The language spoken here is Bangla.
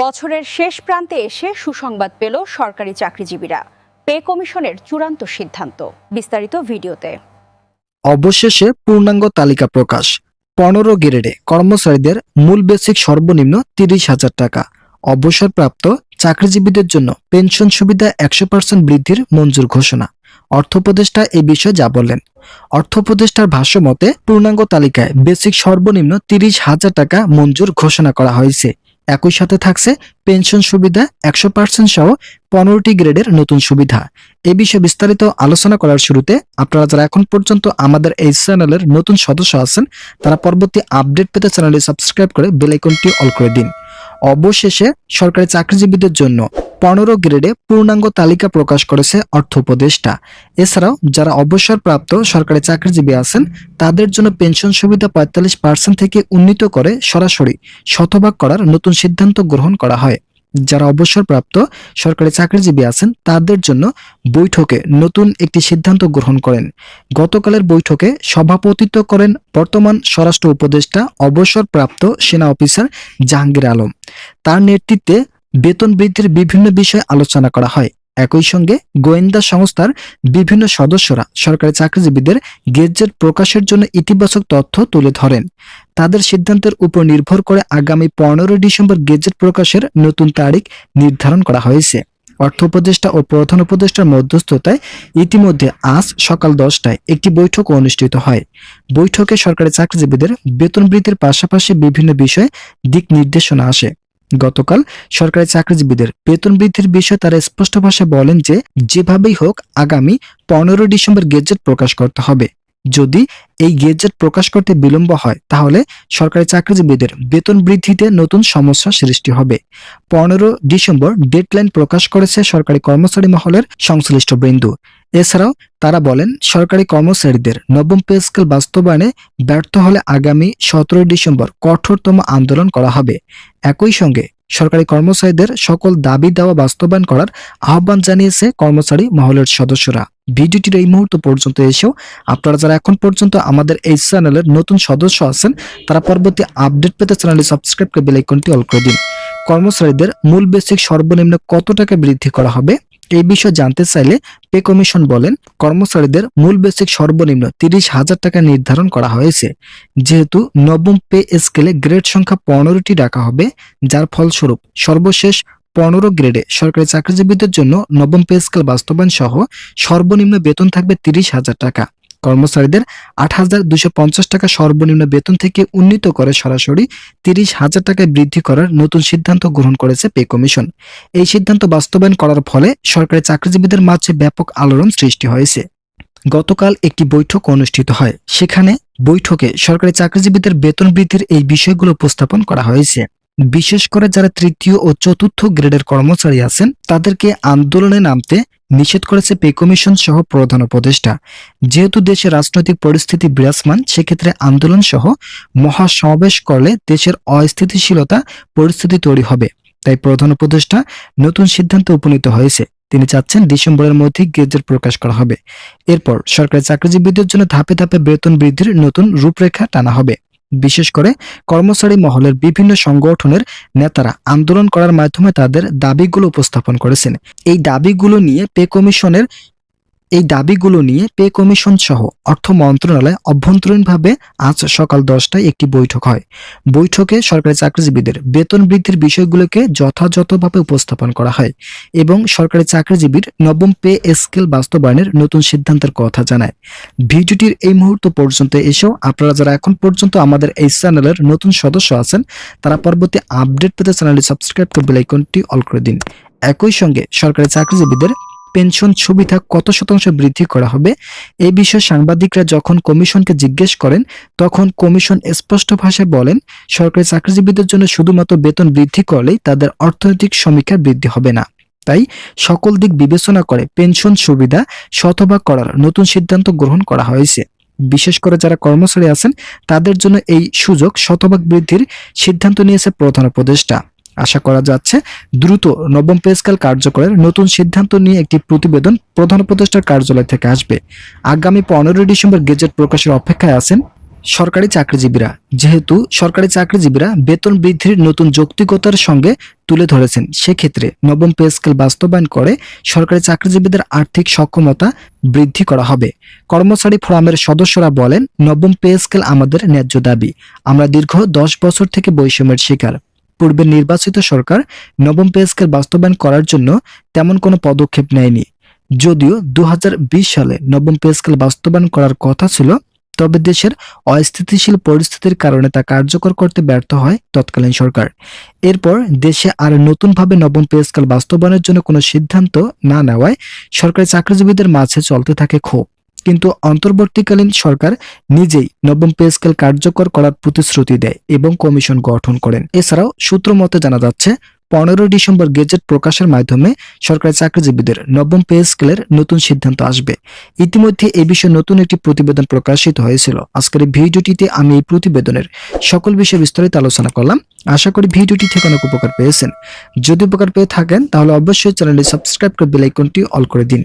বছরের শেষ প্রান্তে এসে সুসংবাদ পেল সরকারি চাকরিজীবীরা। পে কমিশনের চূড়ান্ত সিদ্ধান্ত, বিস্তারিত ভিডিওতে। অবশেষে পূর্ণাঙ্গ তালিকা প্রকাশ। 15 গ্রেডে কর্মচারীদের মূল বেসিক সর্বনিম্ন 30,000 টাকা। অবসরপ্রাপ্ত চাকরিজীবীদের জন্য পেনশন সুবিধা 100% বৃদ্ধির মঞ্জুর ঘোষণা। অর্থ উপদেষ্টা এই বিষয়ে যা বললেন। অর্থ উপদেষ্টার ভাষ্য মতে পূর্ণাঙ্গ তালিকায় বেসিক সর্বনিম্ন 30,000 টাকা মঞ্জুর ঘোষণা করা হয়েছে। একই সাথে থাকছে পেনশন সুবিধা 100% সহ 15টি গ্রেডের নতুন সুবিধা। এই বিষয়ে বিস্তারিত আলোচনা করার শুরুতে আপনারা যারা এখন পর্যন্ত আমাদের এই চ্যানেলের নতুন সদস্য আছেন তারা পরবর্তী আপডেট পেতে চ্যানেলটি সাবস্ক্রাইব করে বেল আইকনটি অল করে দিন। অবশেষে সরকারি চাকরিজীবীদের জন্য 15 গ্রেডে পূর্ণাঙ্গ তালিকা প্রকাশ করেছে অর্থ উপদেষ্টা। এছাড়াও যারা অবসরপ্রাপ্ত সরকারি চাকরিজীবী আছেন তাদের জন্য পেনশন সুবিধা 45% থেকে উন্নীত করে সরাসরি শতভাগ করার নতুন সিদ্ধান্ত গ্রহণ করা হয়। যারা অবসরপ্রাপ্ত সরকারি চাকরিজীবী আছেন তাদের জন্য বৈঠকে নতুন একটি সিদ্ধান্ত গ্রহণ করেন। গতকালের বৈঠকে সভাপতিত্ব করেন বর্তমান স্বরাষ্ট্র উপদেষ্টা অবসরপ্রাপ্ত সেনা অফিসার জাহাঙ্গীর আলম। তার নেতৃত্বে বেতন বৃদ্ধির বিভিন্ন বিষয়ে আলোচনা করা হয়। একই সঙ্গে গোয়েন্দা সংস্থার বিভিন্ন সদস্যরা সরকারি চাকরিজীবীদের গেজেট প্রকাশের জন্য ইতিবাচক তথ্য তুলে ধরেন। তাদের সিদ্ধান্তের উপর নির্ভর করে আগামী 15 ডিসেম্বর গেজেট প্রকাশের নতুন তারিখ নির্ধারণ করা হয়েছে। অর্থ উপদেষ্টা ও প্রধান উপদেষ্টার মধ্যস্থতায় ইতিমধ্যে আজ সকাল 10টায় একটি বৈঠক অনুষ্ঠিত হয়। বৈঠকে সরকারি চাকরিজীবীদের বেতন বৃদ্ধির পাশাপাশি বিভিন্ন বিষয়ে দিক নির্দেশনা আসে। গতকাল সরকারি চাকরিজীবীদের বেতন বৃদ্ধির বিষয়ে তারা স্পষ্ট ভাষায় বলেন যে যেভাবেই হোক আগামী 15 ডিসেম্বর গেজেট প্রকাশ করতে হবে। যদি এই গেজেট প্রকাশ করতে বিলম্ব হয় তাহলে সরকারি চাকরিজীবীদের বেতন বৃদ্ধিতে নতুন সমস্যা সৃষ্টি হবে। 15 ডিসেম্বর ডেডলাইন প্রকাশ করেছে সরকারি কর্মচারী মহলের সংশ্লিষ্ট বৃন্দ। এছাড়াও তারা বলেন সরকারি কর্মচারীদের নবম পে স্কেল বাস্তবায়নে ব্যর্থ হলে আগামী 17 ডিসেম্বর কঠোরতম আন্দোলন করা হবে। একই সঙ্গে সরকারি কর্মচারীদের সকল দাবি দেওয়া বাস্তবায়ন করার আহ্বান জানিয়েছে কর্মচারী মহলের সদস্যরা। ভিডিওটির এই মুহূর্ত পর্যন্ত এসেও আপনারা যারা এখন পর্যন্ত আমাদের এই চ্যানেলের নতুন সদস্য আছেন তারা পরবর্তী আপডেট পেতে চ্যানেলটি সাবস্ক্রাইব করে বেল আইকনটি অল করে দিন। কর্মচারীদের মূল বেসিক সর্বনিম্ন কত টাকা বৃদ্ধি করা হবে এই বিষয়ে জানতে চাইলে পে কমিশন বলেন কর্মচারীদের মূল বেসিক সর্বনিম্ন 30,000 টাকা নির্ধারণ করা হয়েছে। যেহেতু নবম পে স্কেলে গ্রেড সংখ্যা 15টি রাখা হবে, যার ফলস্বরূপ সর্বশেষ 15 গ্রেডে সরকারি চাকরিজীবীদের জন্য নবম পে স্কেল বাস্তবায়ন সহ সর্বনিম্ন বেতন থাকবে 30,000 টাকা। কর্মচারীদের 8,250 টাকা সর্বনিম্ন বেতন থেকে উন্নীত করে সরাসরি 30,000 টাকায় বৃদ্ধি করার নতুন সিদ্ধান্ত গ্রহণ করেছে পে কমিশন। এই সিদ্ধান্ত বাস্তবায়ন করার ফলে সরকারি চাকরিজীবীদের মাঝে ব্যাপক আলোড়ন সৃষ্টি হয়েছে। গতকাল একটি বৈঠক অনুষ্ঠিত হয়। সেখানে বৈঠকে সরকারি চাকরিজীবীদের বেতন বৃদ্ধির এই বিষয়গুলো উপস্থাপন করা হয়েছে। বিশেষ করে যারা তৃতীয় ও চতুর্থ গ্রেডের কর্মচারী আছেন তাদেরকে আন্দোলনে নামতে নিষেধ করেছে পে কমিশন সহ প্রধান উপদেষ্টা। যেহেতু দেশের রাজনৈতিক পরিস্থিতি বিরাজমান, সেক্ষেত্রে আন্দোলন সহ মহাসমাবেশ করলে দেশের অস্থিতিশীলতা পরিস্থিতি তৈরি হবে। তাই প্রধান উপদেষ্টা নতুন সিদ্ধান্তে উপনীত হয়েছে। তিনি চাচ্ছেন ডিসেম্বরের মধ্যে গেজেট প্রকাশ করা হবে। এরপর সরকারি চাকরিজীবীদের জন্য ধাপে ধাপে বেতন বৃদ্ধির নতুন রূপরেখা টানা হবে। বিশেষ করে কর্মচারী মহলের বিভিন্ন সংগঠনের নেতারা আন্দোলন করার মাধ্যমে তাদের দাবিগুলো উপস্থাপন করেছেন। এই দাবিগুলো নিয়ে পে কমিশন সহ অর্থ মন্ত্রণালয় অভ্যন্তরীণভাবে আজ সকাল 10টায় একটি বৈঠক হয়। বৈঠকে সরকারি চাকরিজীবীদের বেতন বৃদ্ধির বিষয়গুলোকে যথাযথভাবে উপস্থাপন করা হয় এবং সরকারি চাকরিজীবীর নবম পে স্কেল বাস্তবায়নের নতুন সিদ্ধান্তের কথা জানায়। ভিডিওটির এই মুহূর্ত পর্যন্ত এসেও আপনারা যারা এখন পর্যন্ত আমাদের এই চ্যানেলের নতুন সদস্য আছেন তারা পরবর্তী আপডেট পেতে চ্যানেলটি সাবস্ক্রাইব করে বেল আইকনটি অল করে দিন। একই সঙ্গে সরকারি চাকরিজীবীদের পেনশন সুবিধা কত শতাংশ বৃদ্ধি করা হবে এই বিষয়ে সাংবাদিকরা যখন কমিশনকে জিজ্ঞেস করেন তখন কমিশন স্পষ্ট ভাষায় বলেন সরকারি চাকরিজীবীদের জন্য শুধুমাত্র বেতন বৃদ্ধি করলেই তাদের অর্থনৈতিক সমীক্ষা বৃদ্ধি হবে না। তাই সকল দিক বিবেচনা করে পেনশন সুবিধা শতভাগ করার নতুন সিদ্ধান্ত গ্রহণ করা হয়েছে। বিশেষ করে যারা কর্মচারী আছেন তাদের জন্য এই সুযোগ শতভাগ বৃদ্ধির সিদ্ধান্ত নিয়েছে প্রধান উপদেষ্টা। আশা করা যাচ্ছে দ্রুত নবম পে স্কেল কার্যকরের নতুন সিদ্ধান্ত নিয়ে একটি প্রতিবেদন প্রধান উপদেষ্টার কার্যালয় থেকে আসবে। আগামী 15 ডিসেম্বর গেজেট প্রকাশের অপেক্ষায় আছেন সরকারি চাকরিজীবীরা। যেহেতু সরকারি চাকরিজীবীরা বেতন বৃদ্ধির নতুন যৌক্তিকতার সঙ্গে তুলে ধরেছেন, সেক্ষেত্রে নবম পে স্কেল বাস্তবায়ন করে সরকারি চাকরিজীবীদের আর্থিক সক্ষমতা বৃদ্ধি করা হবে। কর্মচারী ফোরামের সদস্যরা বলেন, নবম পে স্কেল আমাদের ন্যায্য দাবি। আমরা দীর্ঘ 10 বছর থেকে বৈষম্যের শিকার। পূর্বে নির্বাচিত সরকার নবম পে স্কেল বাস্তবায়ন করার জন্য তেমন কোনো পদক্ষেপ নেয়নি। যদিও 2020 সালে নবম পে স্কেল বাস্তবায়ন করার কথা ছিল, তবে দেশের অস্থিতিশীল পরিস্থিতির কারণে তা কার্যকর করতে ব্যর্থ হয় তৎকালীন সরকার। এরপর দেশে আর নতুনভাবে নবম পে স্কেল বাস্তবায়নের জন্য কোনো সিদ্ধান্ত না নেওয়ায় সরকারি চাকরিজীবীদের মাঝে চলতে থাকে ক্ষোভ। কিন্তু অন্তর্বর্তীকালীন সরকার নিজেই নবম পে স্কেল কার্যকর করার প্রতিশ্রুতি দেয় এবং কমিশন গঠন করেন। এছাড়াও সূত্র মতে জানা যাচ্ছে, 15 ডিসেম্বর গেজেট প্রকাশের মাধ্যমে সরকারি চাকরিজীবীদের নবম পে স্কেলের নতুন সিদ্ধান্ত আসবে। ইতিমধ্যে এই বিষয়ে নতুন একটি প্রতিবেদন প্রকাশিত হয়েছিল। আজকের এই ভিডিওটিতে আমি এই প্রতিবেদনের সকল বিষয়ে বিস্তারিত আলোচনা করলাম। আশা করি ভিডিওটি থেকে অনেক উপকার পেয়েছেন। যদি উপকার পেয়ে থাকেন তাহলে অবশ্যই চ্যানেলটি সাবস্ক্রাইব করে বেল আইকনটি অল করে দিন।